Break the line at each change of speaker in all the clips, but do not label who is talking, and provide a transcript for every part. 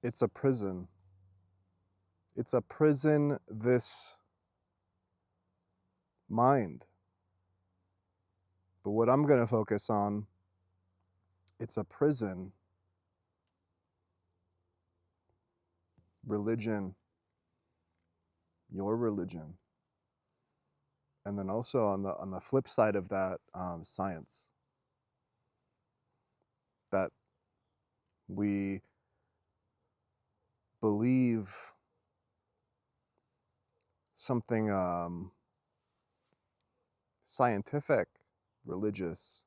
It's a prison. It's a prison, this mind. But what I'm going to focus on, it's a prison, religion, your religion. And then also on the flip side of that, science. That we believe something scientific, religious.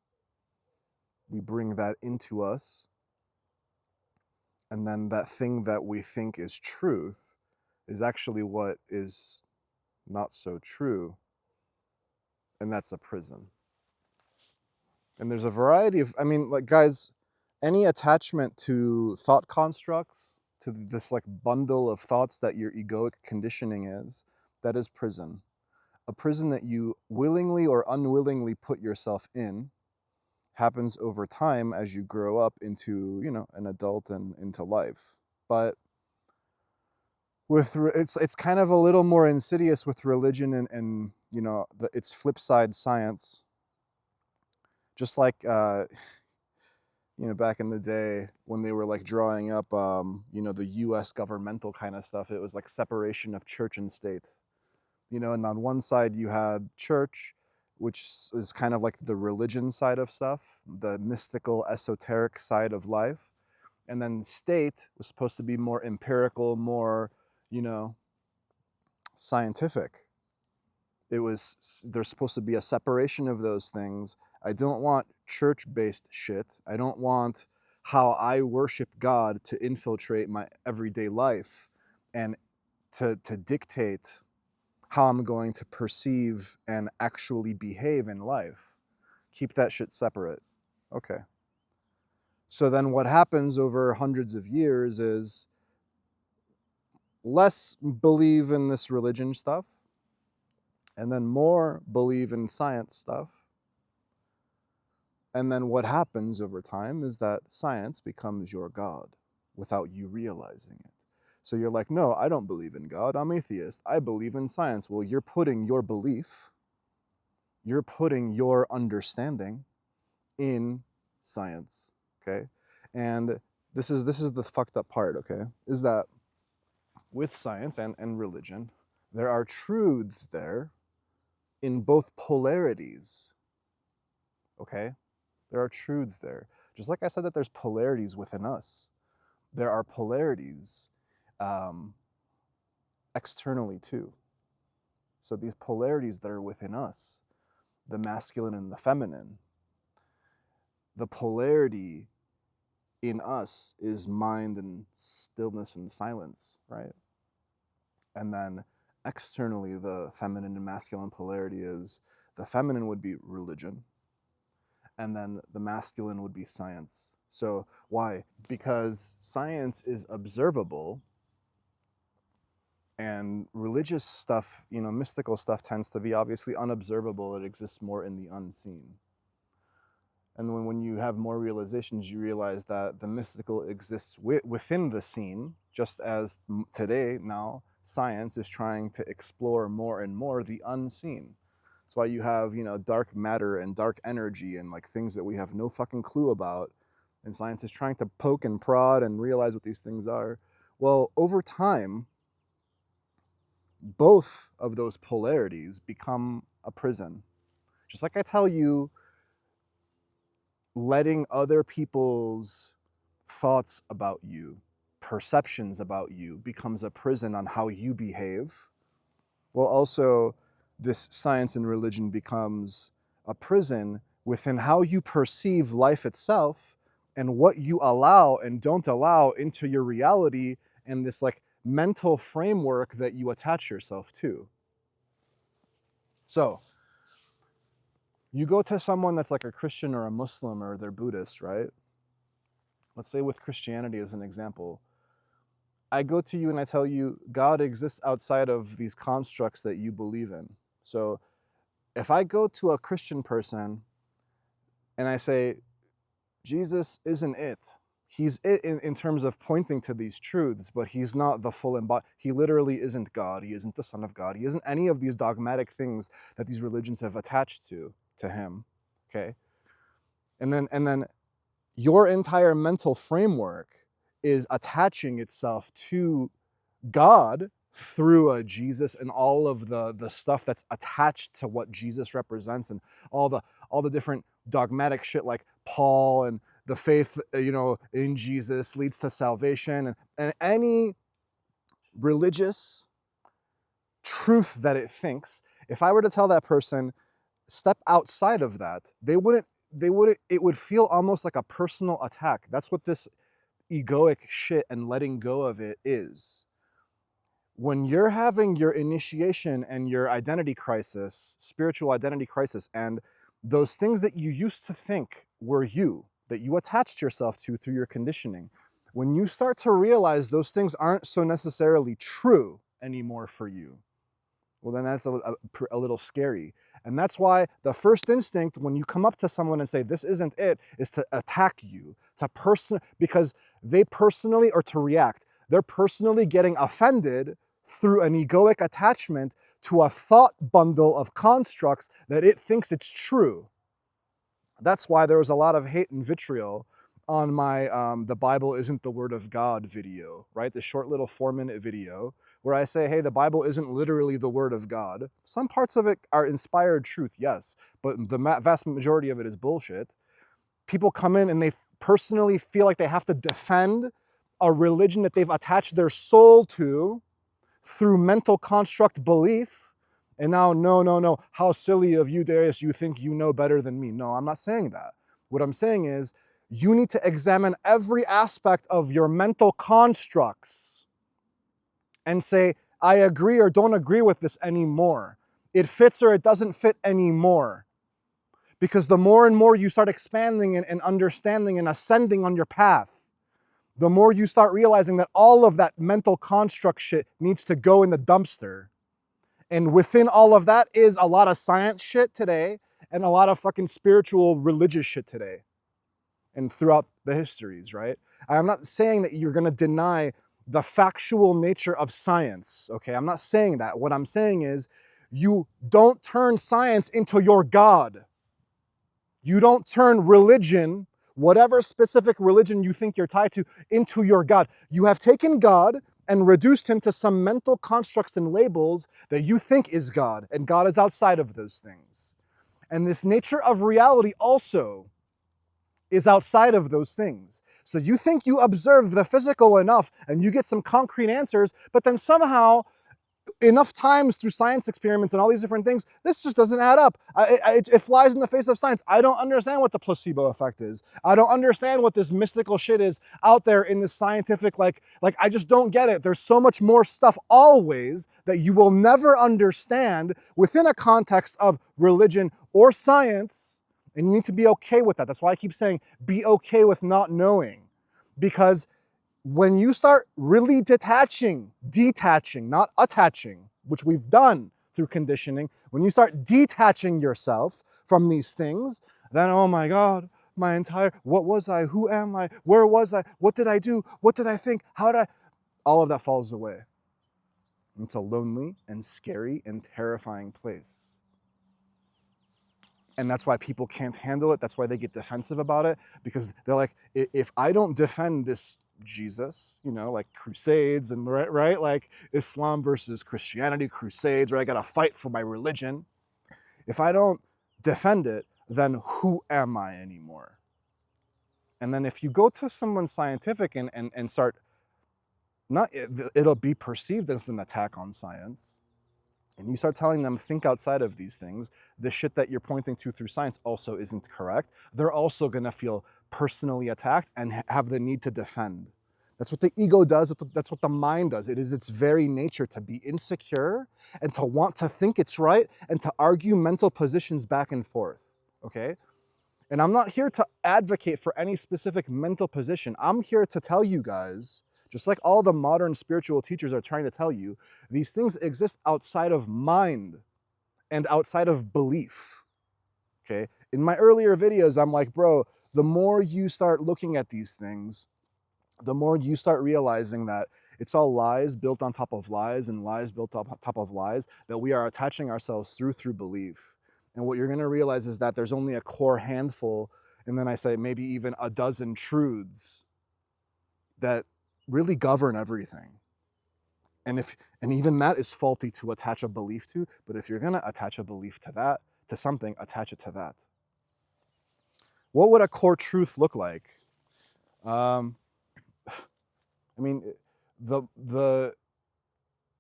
We bring that into us, and then that thing that we think is truth is actually what is not so true, and that's a prison. And there's a variety of, I mean, like, guys, any attachment to thought constructs, to this like bundle of thoughts that your egoic conditioning is, that is prison. A prison that you willingly or unwillingly put yourself in happens over time as you grow up into, an adult and into life. But it's kind of a little more insidious with religion and its flip side, science. Just like back in the day when they were like drawing up the US governmental kind of stuff, it was like separation of church and state. And on one side you had church, which is kind of like the religion side of stuff, the mystical esoteric side of life. And then state was supposed to be more empirical, more, scientific. There's supposed to be a separation of those things. I don't want church-based shit. I don't want how I worship God to infiltrate my everyday life and to dictate how I'm going to perceive and actually behave in life. Keep that shit separate. Okay. So then what happens over hundreds of years is less believe in this religion stuff, and then more believe in science stuff. And then what happens over time is that science becomes your God without you realizing it. So you're like, no, I don't believe in God. I'm atheist. I believe in science. Well, you're putting your belief, you're putting your understanding in science, okay? And this is the fucked up part, okay? Is that with science and religion, there are truths there in both polarities, okay? There are truths there. Just like I said that there's polarities within us, there are polarities externally too. So these polarities that are within us, the masculine and the feminine, the polarity in us is mind and stillness and silence, right? And then externally, the feminine and masculine polarity is, the feminine would be religion, and then the masculine would be science. So why? Because science is observable, and religious stuff, mystical stuff tends to be obviously unobservable. It exists more in the unseen. And when you have more realizations, you realize that the mystical exists within the seen, just as today, now, science is trying to explore more and more the unseen. That's why you have, dark matter and dark energy and like things that we have no fucking clue about. And science is trying to poke and prod and realize what these things are. Well, over time, both of those polarities become a prison. Just like I tell you, letting other people's thoughts about you, perceptions about you, becomes a prison on how you behave. Well, also, this science and religion becomes a prison within how you perceive life itself and what you allow and don't allow into your reality, and this like mental framework that you attach yourself to. So, you go to someone that's like a Christian or a Muslim or they're Buddhist, right? Let's say with Christianity as an example. I go to you and I tell you God exists outside of these constructs that you believe in. So if I go to a Christian person and I say, Jesus isn't it, He's it in terms of pointing to these truths, but he's not the full embodiment. He literally isn't God. He isn't the Son of God. He isn't any of these dogmatic things that these religions have attached to him. Okay? And then your entire mental framework is attaching itself to God through a Jesus and all of the stuff that's attached to what Jesus represents, and all the different dogmatic shit like Paul and the faith in Jesus leads to salvation, and any religious truth that it thinks. If I were to tell that person step outside of that, they wouldn't it would feel almost like a personal attack. That's what this egoic shit and letting go of it is. When you're having your initiation and your identity crisis, spiritual identity crisis, and those things that you used to think were you, that you attached yourself to through your conditioning, when you start to realize those things aren't so necessarily true anymore for you, well, then that's a little scary. And that's why the first instinct when you come up to someone and say, this isn't it, is to attack you, because they personally, or to react, they're personally getting offended through an egoic attachment to a thought bundle of constructs that it thinks it's true. That's why there was a lot of hate and vitriol on my The Bible Isn't the Word of God video, right? The short little 4-minute video where I say, hey, the Bible isn't literally the Word of God. Some parts of it are inspired truth, yes, but the vast majority of it is bullshit. People come in and they personally feel like they have to defend a religion that they've attached their soul to through mental construct belief. And now, no, how silly of you, Darius, you think you know better than me. No, I'm not saying that. What I'm saying is, you need to examine every aspect of your mental constructs and say, I agree or don't agree with this anymore. It fits or it doesn't fit anymore. Because the more and more you start expanding and understanding and ascending on your path, the more you start realizing that all of that mental construct shit needs to go in the dumpster. And within all of that is a lot of science shit today and a lot of fucking spiritual religious shit today and throughout the histories, right? I'm not saying that you're going to deny the factual nature of science, okay? I'm not saying that. What I'm saying is you don't turn science into your God. You don't turn religion, whatever specific religion you think you're tied to, into your God. You have taken God and reduced him to some mental constructs and labels that you think is God, and God is outside of those things. And this nature of reality also is outside of those things. So you think you observe the physical enough and you get some concrete answers, but then somehow enough times through science experiments and all these different things, this just doesn't add up. It flies in the face of science. I don't understand what the placebo effect is. I don't understand what this mystical shit is out there in this scientific, like I just don't get it. There's so much more stuff always that you will never understand within a context of religion or science, and you need to be okay with that. That's why I keep saying, be okay with not knowing, because when you start really detaching, not attaching, which we've done through conditioning, when you start detaching yourself from these things, then, oh my God, what was I? Who am I? Where was I? What did I do? What did I think? All of that falls away. It's a lonely and scary and terrifying place. And that's why people can't handle it. That's why they get defensive about it, because they're like, if I don't defend this Jesus, like crusades and right, like Islam versus Christianity crusades, where I gotta fight for my religion. If I don't defend it, then who am I anymore? And then if you go to someone scientific and start, it'll be perceived as an attack on science. And you start telling them, think outside of these things, the shit that you're pointing to through science also isn't correct. They're also gonna feel personally attacked and have the need to defend. That's what the ego does, that's what the mind does. It is its very nature to be insecure and to want to think it's right and to argue mental positions back and forth, okay? And I'm not here to advocate for any specific mental position. I'm here to tell you guys, just like all the modern spiritual teachers are trying to tell you, these things exist outside of mind and outside of belief, okay? In my earlier videos, I'm like, bro, the more you start looking at these things, the more you start realizing that it's all lies built on top of lies and lies built on top of lies that we are attaching ourselves through belief. And what you're going to realize is that there's only a core handful, and then I say maybe even a dozen truths that really govern everything. And even that is faulty to attach a belief to, but if you're going to attach a belief to that, to something, attach it to that. What would a core truth look like? I mean, the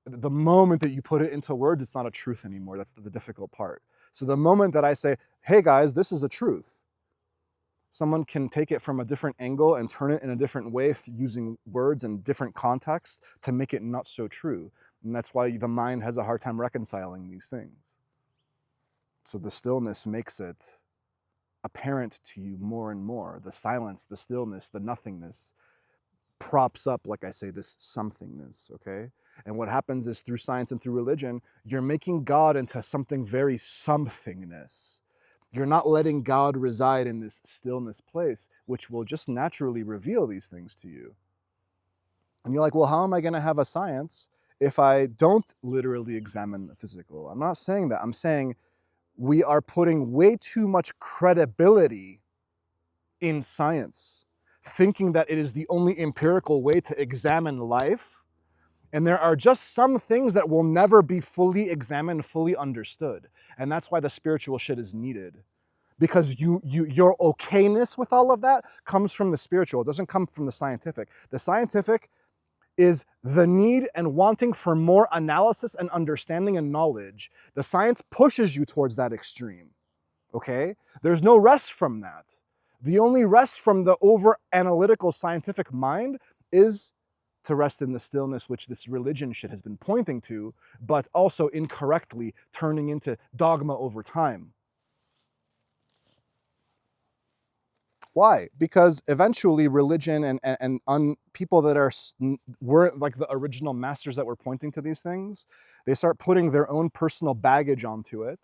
moment that you put it into words, it's not a truth anymore. That's the difficult part. So the moment that I say, hey guys, this is a truth, someone can take it from a different angle and turn it in a different way using words and different contexts to make it not so true. And that's why the mind has a hard time reconciling these things. So the stillness makes it apparent to you more and more. The silence, the stillness, the nothingness props up, like I say, this somethingness, okay? And what happens is through science and through religion, you're making God into something very somethingness. You're not letting God reside in this stillness place, which will just naturally reveal these things to you. And you're like, well, how am I going to have a science if I don't literally examine the physical? I'm not saying that. I'm saying we are putting way too much credibility in science, thinking that it is the only empirical way to examine life. And there are just some things that will never be fully examined, fully understood. And that's why the spiritual shit is needed. Because your okayness with all of that comes from the spiritual. It doesn't come from the scientific. The scientific is the need and wanting for more analysis and understanding and knowledge. The science pushes you towards that extreme, okay? There's no rest from that. The only rest from the over-analytical scientific mind is to rest in the stillness, which this religion shit has been pointing to, but also incorrectly turning into dogma over time. Why? Because eventually religion and people that were like the original masters that were pointing to these things, they start putting their own personal baggage onto it.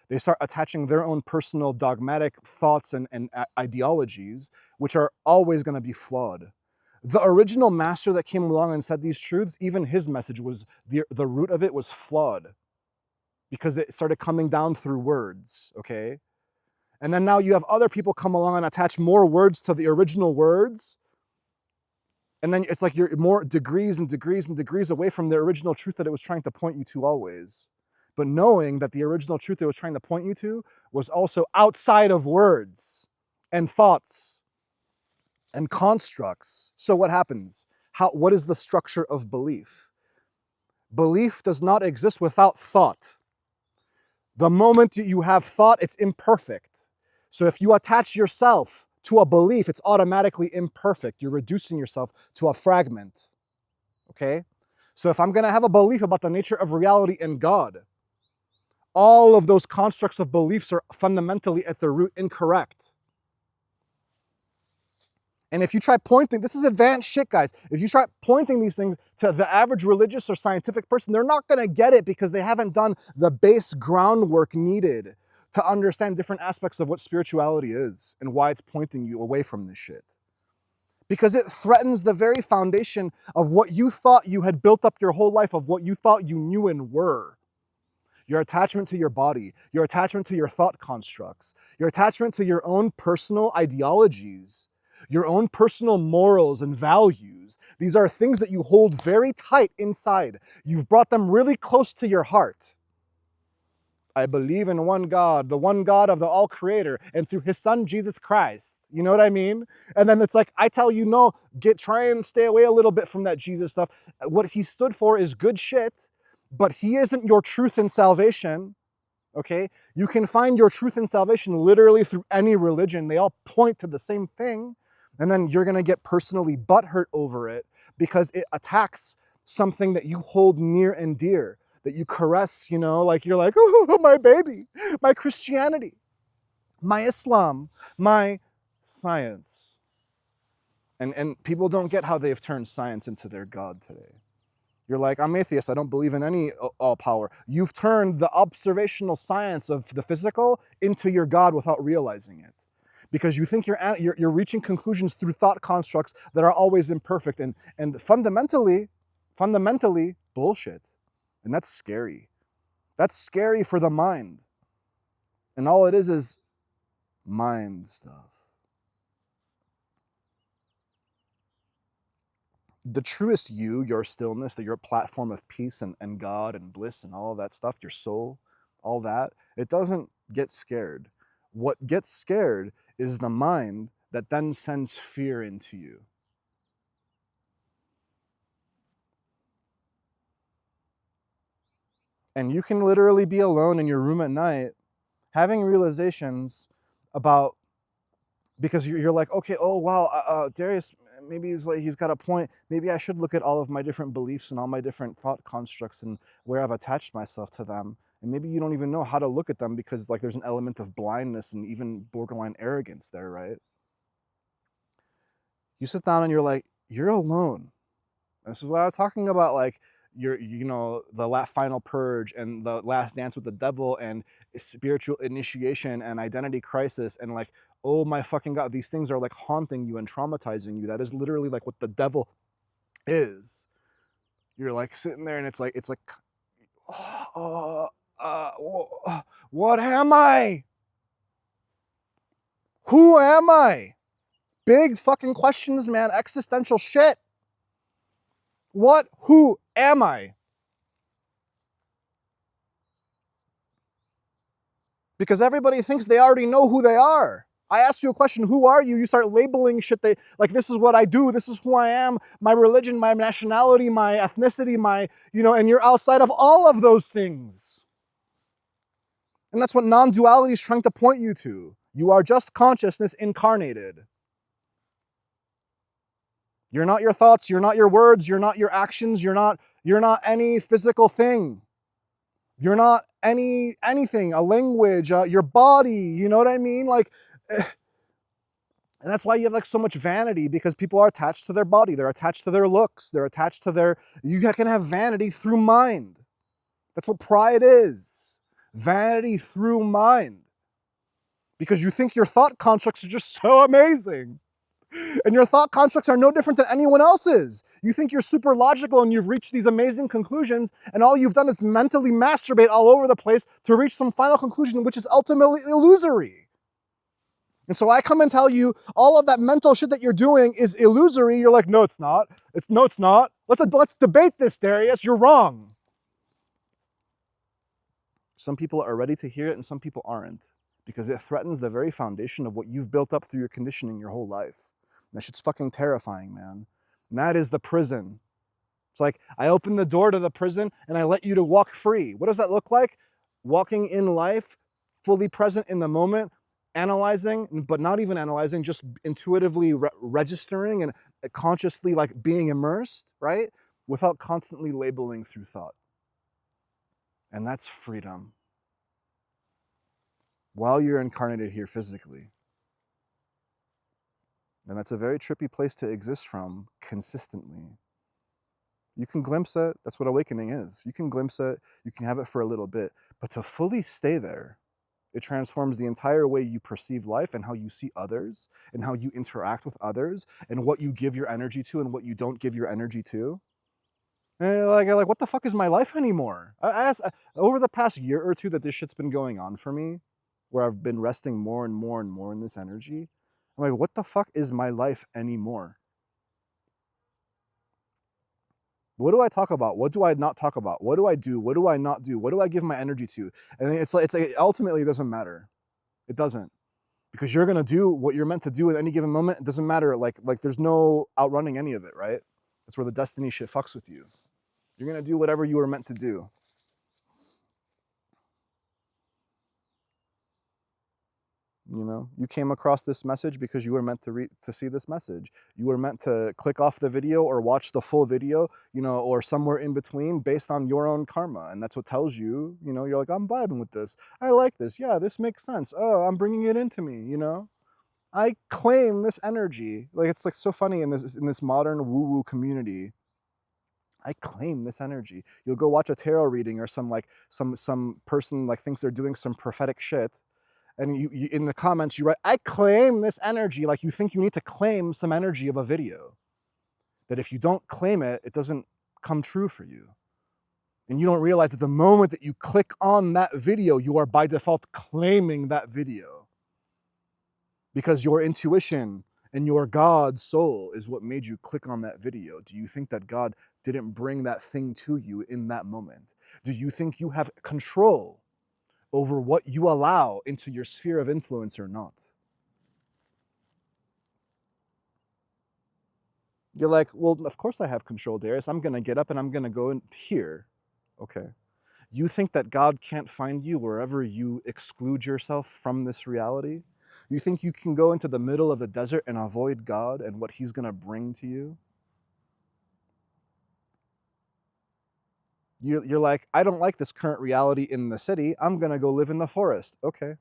They start attaching their own personal dogmatic thoughts and ideologies, which are always going to be flawed. The original master that came along and said these truths, even his message was, the root of it was flawed because it started coming down through words, okay? And then now you have other people come along and attach more words to the original words. And then it's like you're more degrees and degrees and degrees away from the original truth that it was trying to point you to always. But knowing that the original truth it was trying to point you to was also outside of words and thoughts and constructs. So what happens? What is the structure of belief? Belief does not exist without thought. The moment you have thought, it's imperfect. So if you attach yourself to a belief, it's automatically imperfect. You're reducing yourself to a fragment, okay? So if I'm gonna have a belief about the nature of reality and God, all of those constructs of beliefs are fundamentally at their root incorrect. And if you try pointing, this is advanced shit, guys. If you try pointing these things to the average religious or scientific person, they're not gonna get it because they haven't done the base groundwork needed to understand different aspects of what spirituality is and why it's pointing you away from this shit. Because it threatens the very foundation of what you thought you had built up your whole life, of what you thought you knew and were. Your attachment to your body, your attachment to your thought constructs, your attachment to your own personal ideologies, your own personal morals and values. These are things that you hold very tight inside. You've brought them really close to your heart. I believe in one God, the one God of the all creator, and through his son, Jesus Christ. You know what I mean? And then it's like, I tell you, no, try and stay away a little bit from that Jesus stuff. What he stood for is good shit, but he isn't your truth and salvation, okay? You can find your truth and salvation literally through any religion. They all point to the same thing. And then you're gonna get personally butthurt over it because it attacks something that you hold near and dear, that you caress, you know, like you're like, oh, my baby, my Christianity, my Islam, my science. And people don't get how they've turned science into their God today. You're like, I'm atheist, I don't believe in any all power. You've turned the observational science of the physical into your God without realizing it. because you think you're reaching conclusions through thought constructs that are always imperfect and fundamentally bullshit. And that's scary. That's scary for the mind. And all it is mind stuff. The truest you, your stillness, your platform of peace and God and bliss and all of that stuff, your soul, all that, it doesn't get scared. What gets scared is the mind that then sends fear into you. And you can literally be alone in your room at night having realizations about, because you're like, okay, oh wow, Darius, maybe he's got a point. Maybe I should look at all of my different beliefs and all my different thought constructs and where I've attached myself to them. And maybe you don't even know how to look at them because like there's an element of blindness and even borderline arrogance there, right? You sit down and you're like, you're alone. This is what I was talking about, like the final purge and the last dance with the devil and spiritual initiation and identity crisis and like, oh my fucking God, these things are like haunting you and traumatizing you. That is literally like what the devil is. You're like sitting there and it's like, what am I? Who am I? Big fucking questions, man. Existential shit. Who am I? Because everybody thinks they already know who they are. I ask you a question, who are you? You start labeling shit. Like, this is what I do. This is who I am. My religion, my nationality, my ethnicity, and you're outside of all of those things. And that's what non-duality is trying to point you to. You are just consciousness incarnated. You're not your thoughts. You're not your words. You're not your actions. You're not any physical thing. You're not anything, a language, your body, you know what I mean? Like, and that's why you have like so much vanity, because people are attached to their body. They're attached to their looks. They're attached to you can have vanity through mind. That's what pride is. Vanity through mind. Because you think your thought constructs are just so amazing. And your thought constructs are no different than anyone else's. You think you're super logical and you've reached these amazing conclusions, and all you've done is mentally masturbate all over the place to reach some final conclusion, which is ultimately illusory. And so I come and tell you all of that mental shit that you're doing is illusory. You're like, no, it's not. It's not. Let's debate this, Darius. You're wrong. Some people are ready to hear it and some people aren't, because it threatens the very foundation of what you've built up through your conditioning your whole life. That shit's fucking terrifying, man. And that is the prison. It's like, I open the door to the prison and I let you to walk free. What does that look like? Walking in life, fully present in the moment, analyzing, but not even analyzing, just intuitively registering and consciously like being immersed, right? Without constantly labeling through thought. And that's freedom. While you're incarnated here physically. And that's a very trippy place to exist from consistently. You can glimpse it. That's what awakening is. You can glimpse it. You can have it for a little bit. But to fully stay there, it transforms the entire way you perceive life and how you see others and how you interact with others and what you give your energy to and what you don't give your energy to. And you're like, what the fuck is my life anymore? I asked, over the past year or two that this shit's been going on for me, where I've been resting more and more and more in this energy, I'm like, what the fuck is my life anymore? What do I talk about? What do I not talk about? What do I do? What do I not do? What do I give my energy to? And it's like ultimately it doesn't matter. It doesn't. Because you're gonna do what you're meant to do at any given moment. It doesn't matter. Like there's no outrunning any of it, right? That's where the destiny shit fucks with you. You're gonna do whatever you were meant to do. You know, you came across this message because you were meant to see this message. You were meant to click off the video or watch the full video, or somewhere in between based on your own karma. And that's what tells you, you're like, I'm vibing with this. I like this. Yeah, this makes sense. Oh, I'm bringing it into me, I claim this energy. Like, it's like so funny in this modern woo-woo community. I claim this energy. You'll go watch a tarot reading or some person like thinks they're doing some prophetic shit. And you in the comments, you write, I claim this energy, like you think you need to claim some energy of a video. That if you don't claim it, it doesn't come true for you. And you don't realize that the moment that you click on that video, you are by default claiming that video. Because your intuition and your God soul is what made you click on that video. Do you think that God didn't bring that thing to you in that moment? Do you think you have control over what you allow into your sphere of influence or not? You're like, well, of course I have control, Darius. I'm going to get up and I'm going to go in here. Okay. You think that God can't find you wherever you exclude yourself from this reality? You think you can go into the middle of the desert and avoid God and what he's going to bring to you? You're like, I don't like this current reality in the city. I'm going to go live in the forest. Okay.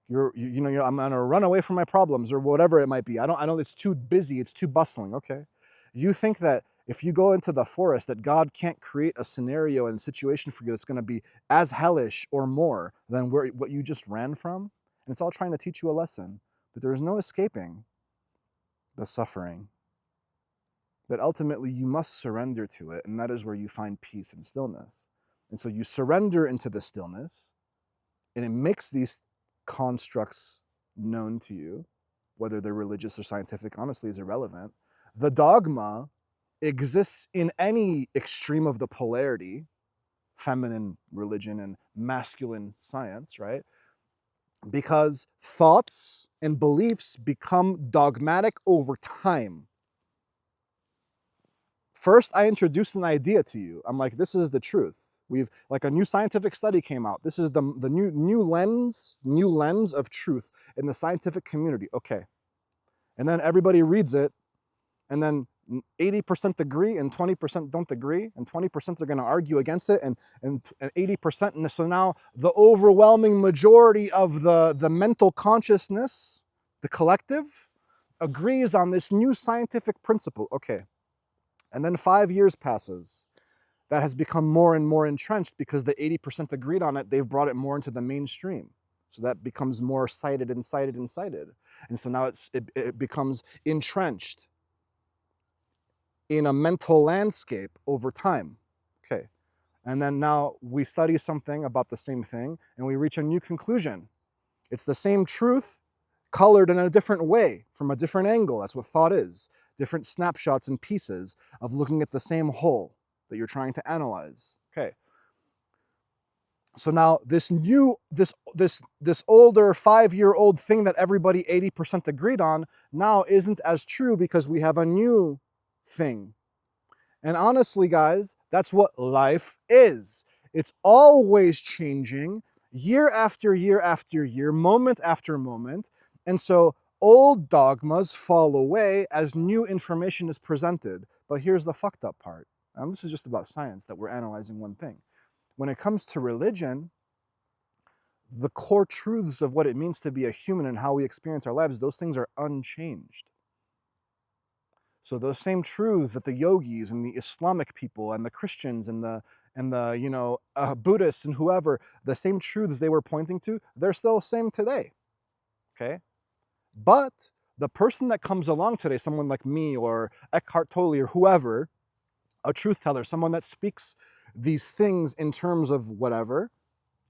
I'm going to run away from my problems or whatever it might be. I don't, it's too busy. It's too bustling. Okay. You think that if you go into the forest that God can't create a scenario and situation for you that's going to be as hellish or more than what you just ran from? And it's all trying to teach you a lesson. But there is no escaping the suffering. That ultimately you must surrender to it, and that is where you find peace and stillness. And so you surrender into the stillness, and it makes these constructs known to you, whether they're religious or scientific, honestly, is irrelevant. The dogma exists in any extreme of the polarity, feminine religion and masculine science, right? Because thoughts and beliefs become dogmatic over time. First, I introduced an idea to you. I'm like, this is the truth. We've, like, a new scientific study came out. This is the new lens of truth in the scientific community. Okay. And then everybody reads it, and then 80% agree and 20% don't agree, and 20% are going to argue against it, and 80%. And so now the overwhelming majority of the mental consciousness, the collective, agrees on this new scientific principle. Okay. And then 5 years passes. That has become more and more entrenched because the 80% agreed on it. They've brought it more into the mainstream. So that becomes more cited and cited and cited. And so now it becomes entrenched in a mental landscape over time. Okay. And then now we study something about the same thing and we reach a new conclusion. It's the same truth colored in a different way from a different angle. That's what thought is. Different snapshots and pieces of looking at the same whole that you're trying to analyze. Okay. So now this older 5-year-old thing that everybody 80% agreed on now isn't as true because we have a new thing. And honestly, guys, that's what life is. It's always changing, year after year after year, moment after moment. And so old dogmas fall away as new information is presented. But here's the fucked up part. And this is just about science that we're analyzing one thing. When it comes to religion, the core truths of what it means to be a human and how we experience our lives, those things are unchanged. So those same truths that the yogis and the Islamic people and the Christians and the Buddhists and whoever, the same truths they were pointing to, they're still the same today. Okay? But the person that comes along today, someone like me or Eckhart Tolle or whoever, a truth teller, someone that speaks these things in terms of whatever,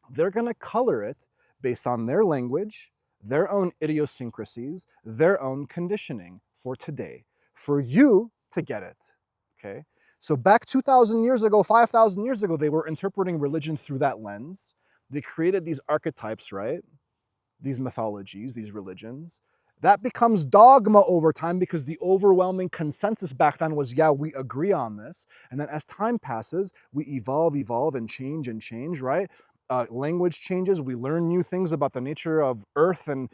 they're going to color it based on their language, their own idiosyncrasies, their own conditioning for today, for you to get it. Okay? So back 2,000 years ago, 5,000 years ago, they were interpreting religion through that lens. They created these archetypes, right? These mythologies, these religions. That becomes dogma over time because the overwhelming consensus back then was, yeah, we agree on this. And then as time passes, we evolve, and change, right? Language changes. We learn new things about the nature of Earth and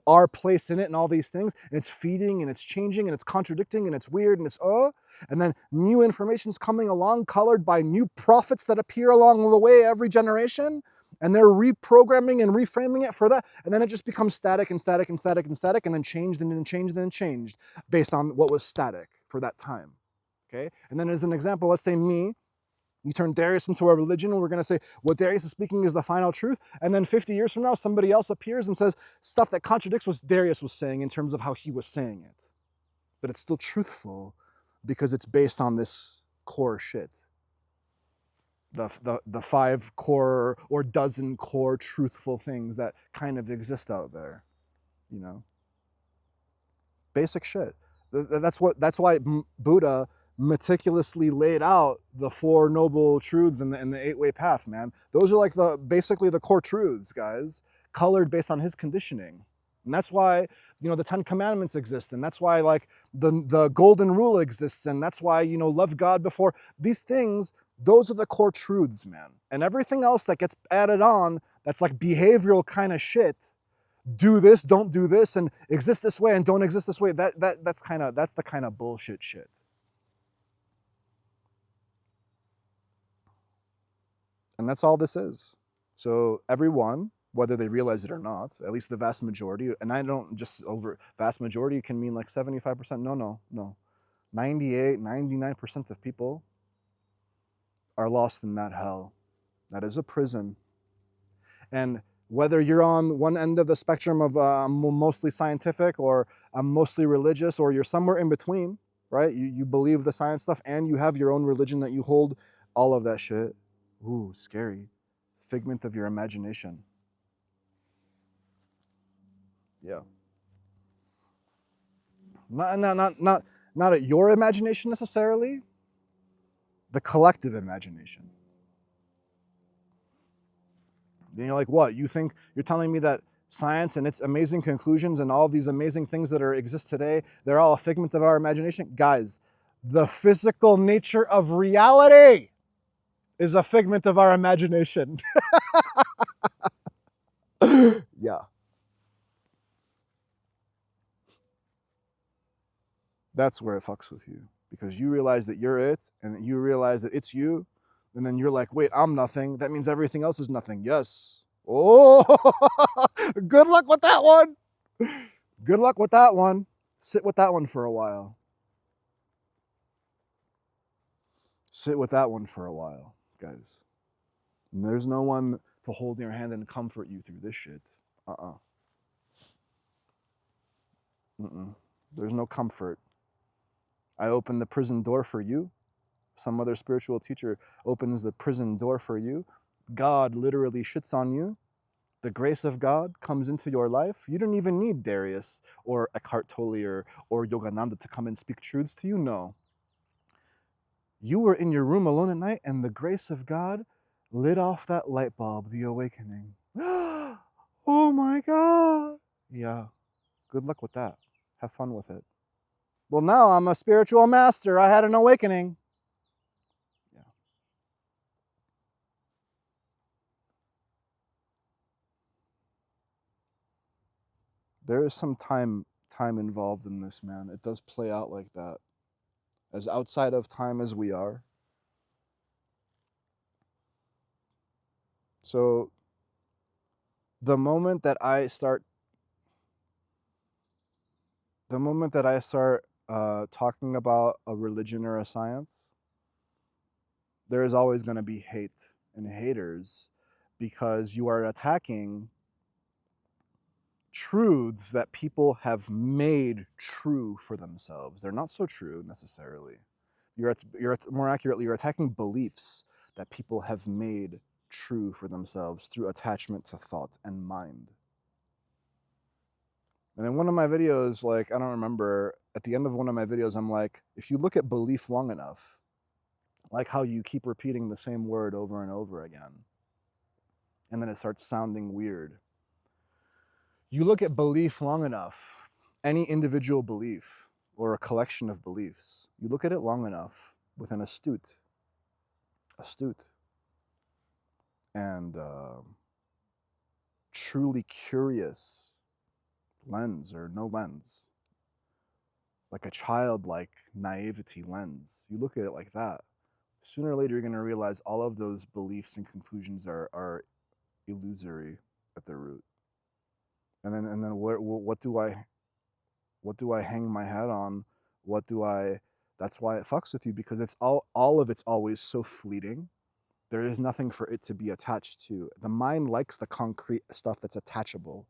our place in it and all these things. And it's feeding and it's changing and it's contradicting and it's weird and it's and then new information's coming along colored by new prophets that appear along the way every generation. And they're reprogramming and reframing it for that. And then it just becomes static and static and static and static and then changed and then changed and then changed based on what was static for that time. Okay? And then as an example, let's say me, You turn Darius into a religion, and we're going to say what Darius is speaking is the final truth. And then 50 years from now, somebody else appears and says stuff that contradicts what Darius was saying in terms of how he was saying it. But it's still truthful because it's based on this core shit. The 5 core or dozen core truthful things that kind of exist out there, you know? Basic shit. That's why Buddha meticulously laid out the 4 noble truths and the 8-way path, man. Those are like basically the core truths, guys, colored based on his conditioning. And that's why, you know, the 10 commandments exist, and that's why like the golden rule exists, and that's why, you know, love God before these things. Those are the core truths, man. And everything else that gets added on, that's like behavioral kind of shit. Do this, don't do this, and exist this way and don't exist this way. That's the kind of bullshit shit. And that's all this is. So everyone, whether they realize it or not, at least the vast majority, and I don't just over vast majority can mean like 75%. No. 98, 99% of people are lost in that hell. That is a prison. And whether you're on one end of the spectrum of mostly scientific or mostly religious, or you're somewhere in between, right? You believe the science stuff and you have your own religion that you hold, all of that shit. Ooh, scary. Figment of your imagination. Yeah. Not at your imagination necessarily, the collective imagination. And you're like, what? You think you're telling me that science and its amazing conclusions and all these amazing things that exist today, they're all a figment of our imagination? Guys, the physical nature of reality is a figment of our imagination. Yeah. That's where it fucks with you, because you realize that you're it, and you realize that it's you, and then you're like, wait, I'm nothing. That means everything else is nothing. Yes. Oh, good luck with that one. Good luck with that one. Sit with that one for a while. Sit with that one for a while, guys. And there's no one to hold your hand and comfort you through this shit. There's no comfort. I open the prison door for you. Some other spiritual teacher opens the prison door for you. God literally shits on you. The grace of God comes into your life. You don't even need Darius or Eckhart Tolle or Yogananda to come and speak truths to you. No. You were in your room alone at night, and the grace of God lit off that light bulb, the awakening. Oh my God. Yeah. Good luck with that. Have fun with it. Well, now I'm a spiritual master. I had an awakening. Yeah. There is some time involved in this, man. It does play out like that. As outside of time as we are. So the moment that I start talking about a religion or a science, there is always going to be hate and haters, because you are attacking truths that people have made true for themselves. They're not so true necessarily. More accurately, you're attacking beliefs that people have made true for themselves through attachment to thought and mind. And in one of my videos, like, I don't remember, at the end of one of my videos, I'm like, if you look at belief long enough, like how you keep repeating the same word over and over again, and then it starts sounding weird. You look at belief long enough, any individual belief or a collection of beliefs, you look at it long enough with an astute and truly curious lens, or no lens, like a childlike naivety lens. You look at it like that. Sooner or later, you're going to realize all of those beliefs and conclusions are illusory at their root. And then what do I hang my hat on? That's why it fucks with you, because it's all of it's always so fleeting. There is nothing for it to be attached to. The mind likes the concrete stuff that's attachable.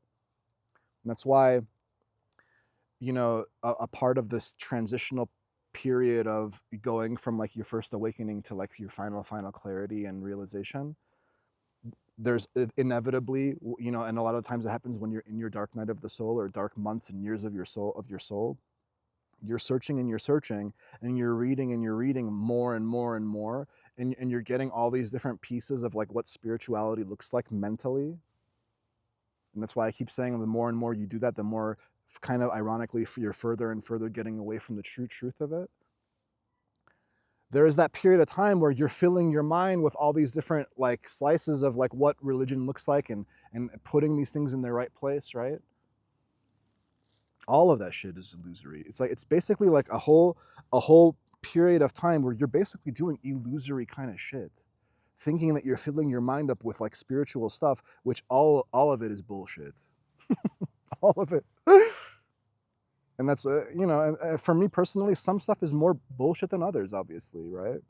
And that's why, a part of this transitional period of going from like your first awakening to like your final clarity and realization, there's inevitably, and a lot of times it happens when you're in your dark night of the soul, or dark months and years of your soul. You're searching and you're searching, and you're reading more and more and more, and you're getting all these different pieces of like what spirituality looks like mentally. And that's why I keep saying the more and more you do that, the more kind of ironically you're further and further getting away from the true truth of it. There is that period of time where you're filling your mind with all these different like slices of like what religion looks like, and putting these things in their right place, right? All of that shit is illusory. It's basically like a whole period of time where you're basically doing illusory kind of shit, thinking that you're filling your mind up with like spiritual stuff, which all of it is bullshit. All of it. And that's and for me personally, some stuff is more bullshit than others, obviously, right?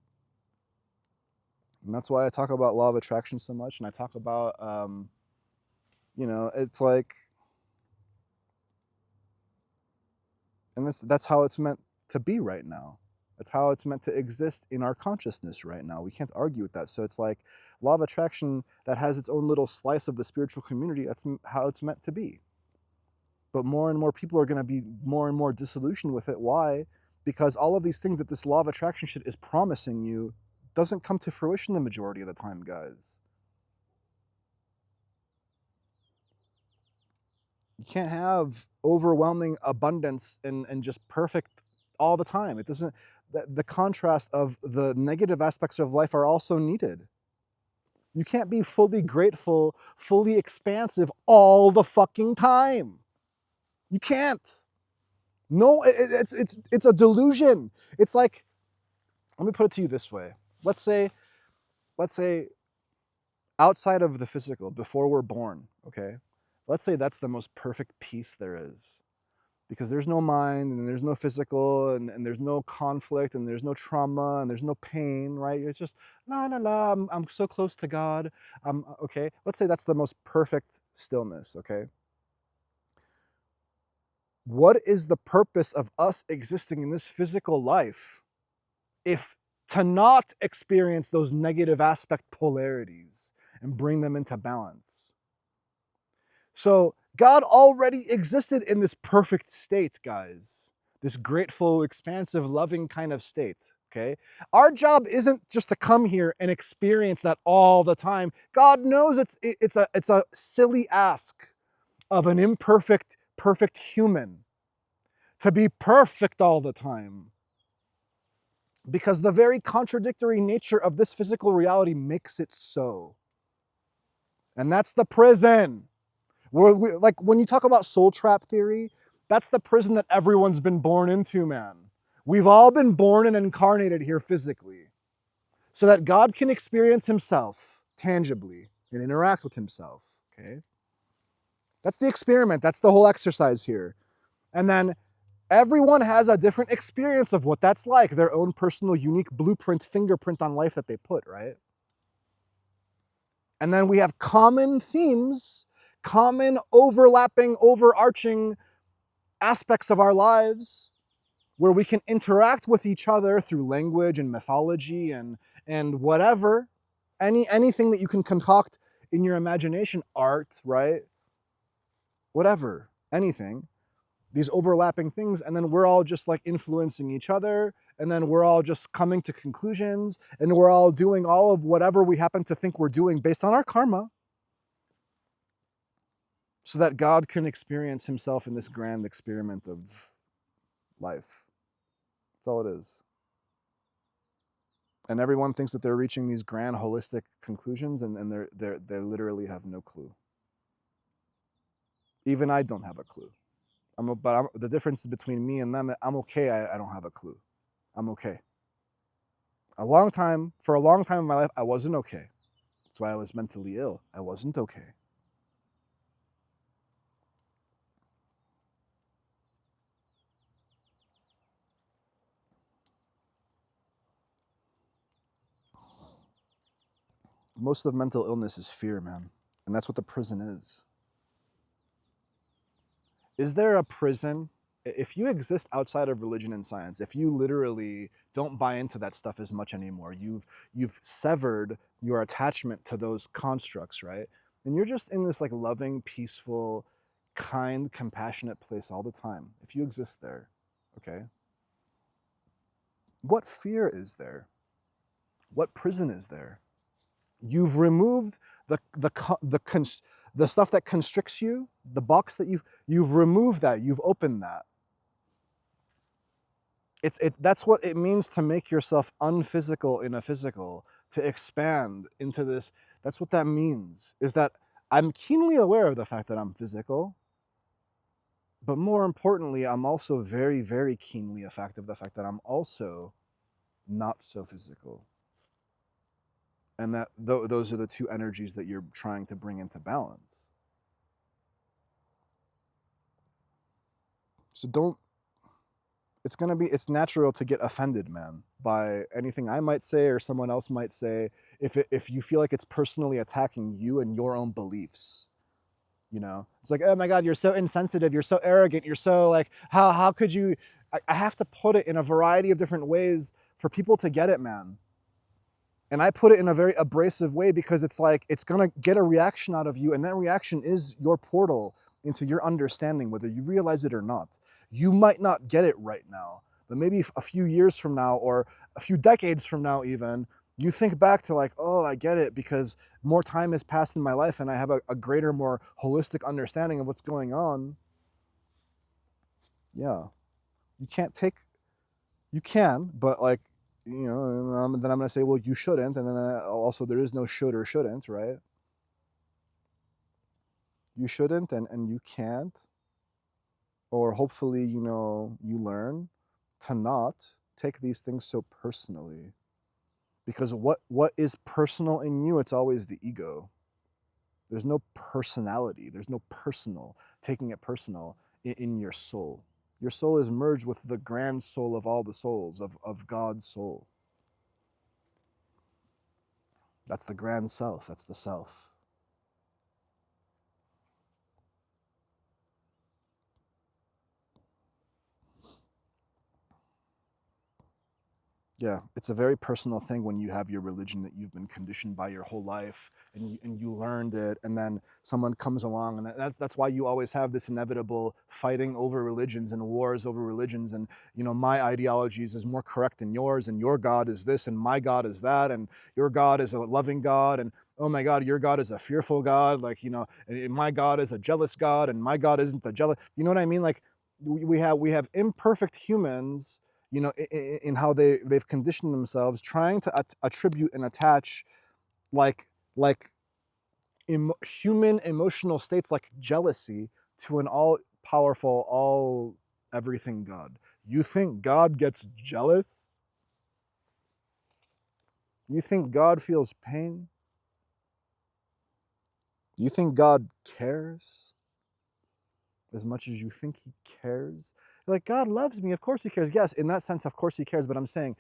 And that's why I talk about law of attraction so much, and I talk about it's like, and that's how it's meant to be right now. That's how it's meant to exist in our consciousness right now. We can't argue with that. So it's like law of attraction that has its own little slice of the spiritual community. That's how it's meant to be. But more and more people are going to be more and more disillusioned with it. Why? Because all of these things that this law of attraction shit is promising you doesn't come to fruition the majority of the time, guys. You can't have overwhelming abundance and just perfect all the time. It doesn't. The contrast of the negative aspects of life are also needed. You can't be fully grateful, fully expansive all the fucking time. You can't. No, it's a delusion. It's like, let me put it to you this way. Let's say outside of the physical, before we're born, okay? Let's say that's the most perfect peace there is. Because there's no mind, and there's no physical, and there's no conflict, and there's no trauma, and there's no pain, right? It's just la la la, I'm so close to God. Okay, let's say that's the most perfect stillness, okay? What is the purpose of us existing in this physical life if to not experience those negative aspect polarities and bring them into balance? So God already existed in this perfect state, guys. This grateful, expansive, loving kind of state, okay? Our job isn't just to come here and experience that all the time. God knows it's a silly ask of an imperfect, perfect human to be perfect all the time. Because the very contradictory nature of this physical reality makes it so. And that's the prison. Like when you talk about soul trap theory, that's the prison that everyone's been born into, man. We've all been born and incarnated here physically so that God can experience himself tangibly and interact with himself, okay? That's the experiment. That's the whole exercise here. And then everyone has a different experience of what that's like, their own personal, unique blueprint, fingerprint on life that they put, right? And then we have common themes, common overlapping, overarching aspects of our lives where we can interact with each other through language and mythology and whatever, anything that you can concoct in your imagination, art, right? Whatever, anything. These overlapping things, and then we're all just like influencing each other, and then we're all just coming to conclusions, and we're all doing all of whatever we happen to think we're doing based on our karma, so that God can experience himself in this grand experiment of life. That's all it is. And everyone thinks that they're reaching these grand holistic conclusions, and they literally have no clue. Even I don't have a clue. The difference between me and them, I'm okay. I don't have a clue. I'm okay. For a long time in my life, I wasn't okay. That's why I was mentally ill. I wasn't okay. Most of mental illness is fear, man. And that's what the prison is. Is there a prison? If you exist outside of religion and science, if you literally don't buy into that stuff as much anymore, you've severed your attachment to those constructs, right? And you're just in this like loving, peaceful, kind, compassionate place all the time. If you exist there, okay? What fear is there? What prison is there? You've removed the stuff that constricts you, the box that you've removed that, you've opened that. That's what it means to make yourself unphysical in a physical, to expand into this. That's what that means, is that I'm keenly aware of the fact that I'm physical, but more importantly, I'm also very, very keenly aware of the fact that I'm also not so physical. And that those are the two energies that you're trying to bring into balance. So don't, it's natural to get offended, man, by anything I might say or someone else might say if you feel like it's personally attacking you and your own beliefs. You know, it's like, oh my God, you're so insensitive, you're so arrogant, you're so like, how could you? I have to put it in a variety of different ways for people to get it, man. And I put it in a very abrasive way because it's like, it's gonna get a reaction out of you, and that reaction is your portal into your understanding, whether you realize it or not. You might not get it right now, but maybe a few years from now or a few decades from now even, you think back to like, oh, I get it because more time has passed in my life and I have a greater, more holistic understanding of what's going on. Yeah. You can't take, you can, but like, you know, then I'm going to say, well, you shouldn't. And then also there is no should or shouldn't, right? You shouldn't and you can't. Or hopefully, you know, you learn to not take these things so personally. Because what is personal in you, it's always the ego. There's no personality. There's no personal, taking it personal in your soul. Your soul is merged with the grand soul of all the souls, of God's soul. That's the grand self. That's the self. Yeah, it's a very personal thing when you have your religion that you've been conditioned by your whole life and you learned it, and then someone comes along, and that's why you always have this inevitable fighting over religions and wars over religions, and you know, my ideologies is more correct than yours, and your God is this and my God is that, and your God is a loving God, and oh my God, your God is a fearful God, like, you know, and my God is a jealous God, and my God isn't the jealous, you know what I mean? Like we have imperfect humans, you know, in how they've conditioned themselves, trying to attribute and attach like human emotional states like jealousy to an all powerful, all everything God. You think God gets jealous? You think God feels pain? You think God cares as much as you think he cares? Like, God loves me, of course he cares. Yes, in that sense, of course he cares, but I'm saying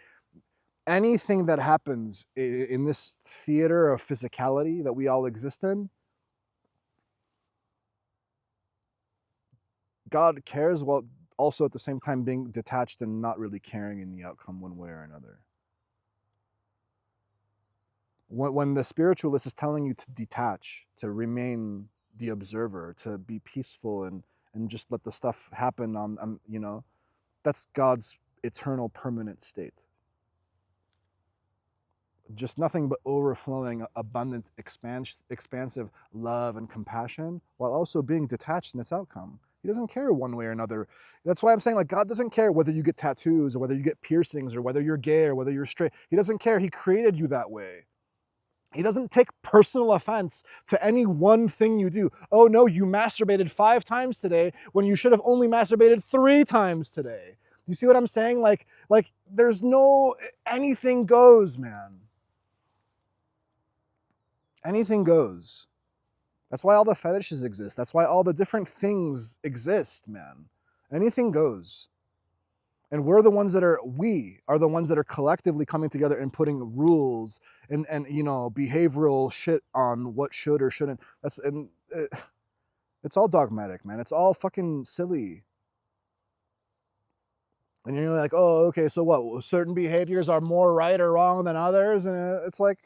anything that happens in this theater of physicality that we all exist in, God cares while also at the same time being detached and not really caring in the outcome one way or another. When the spiritualist is telling you to detach, to remain the observer, to be peaceful and just let the stuff happen on you know, that's God's eternal permanent state. Just nothing but overflowing, abundant, expansive love and compassion, while also being detached in its outcome. He doesn't care one way or another. That's why I'm saying, like, God doesn't care whether you get tattoos or whether you get piercings or whether you're gay or whether you're straight. He doesn't care. He created you that way. He doesn't take personal offense to any one thing you do. Oh no, you masturbated 5 times today when you should have only masturbated 3 times today. You see what I'm saying? Like there's no, anything goes, man. Anything goes. That's why all the fetishes exist. That's why all the different things exist, man. Anything goes. And we are the ones that are collectively coming together and putting rules and behavioral shit on what should or shouldn't. It's all dogmatic, man. It's all fucking silly. And you're like, oh, okay, so what? Certain behaviors are more right or wrong than others? And it's like,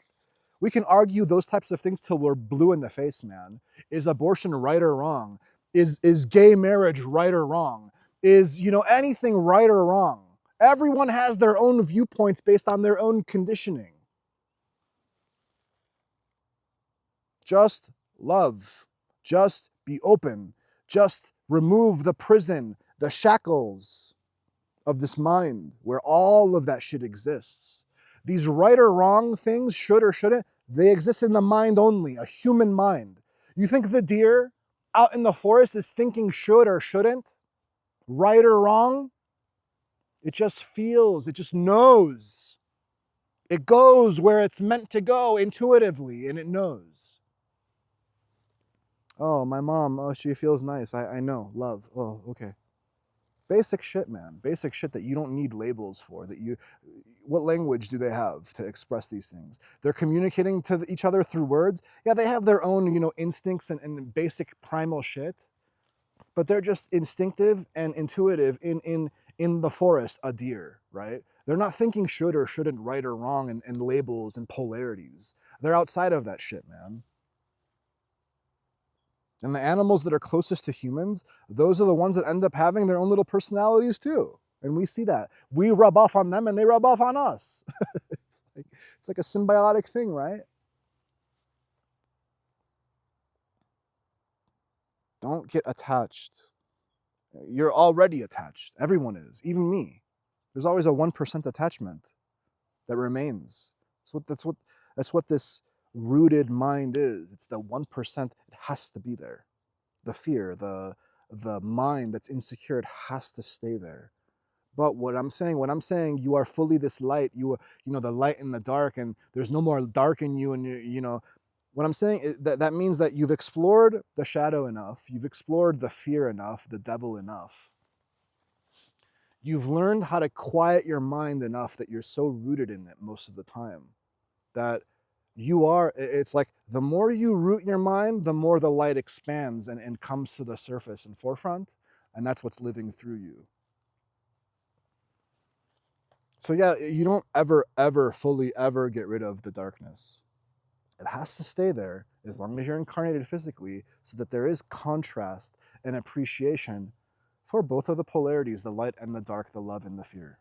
we can argue those types of things till we're blue in the face, man. Is abortion right or wrong? Is gay marriage right or wrong? Is, anything right or wrong? Everyone has their own viewpoints based on their own conditioning. Just love. Just be open. Just remove the prison, the shackles of this mind where all of that shit exists. These right or wrong things, should or shouldn't, they exist in the mind only, a human mind. You think the deer out in the forest is thinking should or shouldn't, right or wrong? It just feels, it just knows. It goes where it's meant to go intuitively, and it knows. Oh, my mom, oh, she feels nice. I know, love. Oh, okay. Basic shit, man. Basic shit that you don't need labels for. What language do they have to express these things? They're communicating to each other through words. Yeah, they have their own, instincts and basic primal shit, but they're just instinctive and intuitive in the forest, a deer, right? They're not thinking should or shouldn't, right or wrong, and labels and polarities. They're outside of that shit, man. And the animals that are closest to humans, those are the ones that end up having their own little personalities too. And we see that. We rub off on them and they rub off on us. it's like a symbiotic thing, right? Don't get attached. You're already attached. Everyone is, even me. There's always a 1% attachment that remains. That's what this rooted mind is. It's the 1%. It has to be there. The fear, the mind that's insecure, it has to stay there. But when I'm saying you are fully this light, you are, the light in the dark, and there's no more dark in you, and what I'm saying is that means that you've explored the shadow enough, you've explored the fear enough, the devil enough. You've learned how to quiet your mind enough that you're so rooted in it most of the time that it's like the more you root your mind, the more the light expands and comes to the surface and forefront, and that's what's living through you. So yeah, you don't ever fully ever get rid of the darkness. It has to stay there as long as you're incarnated physically, so that there is contrast and appreciation for both of the polarities, the light and the dark, the love and the fear.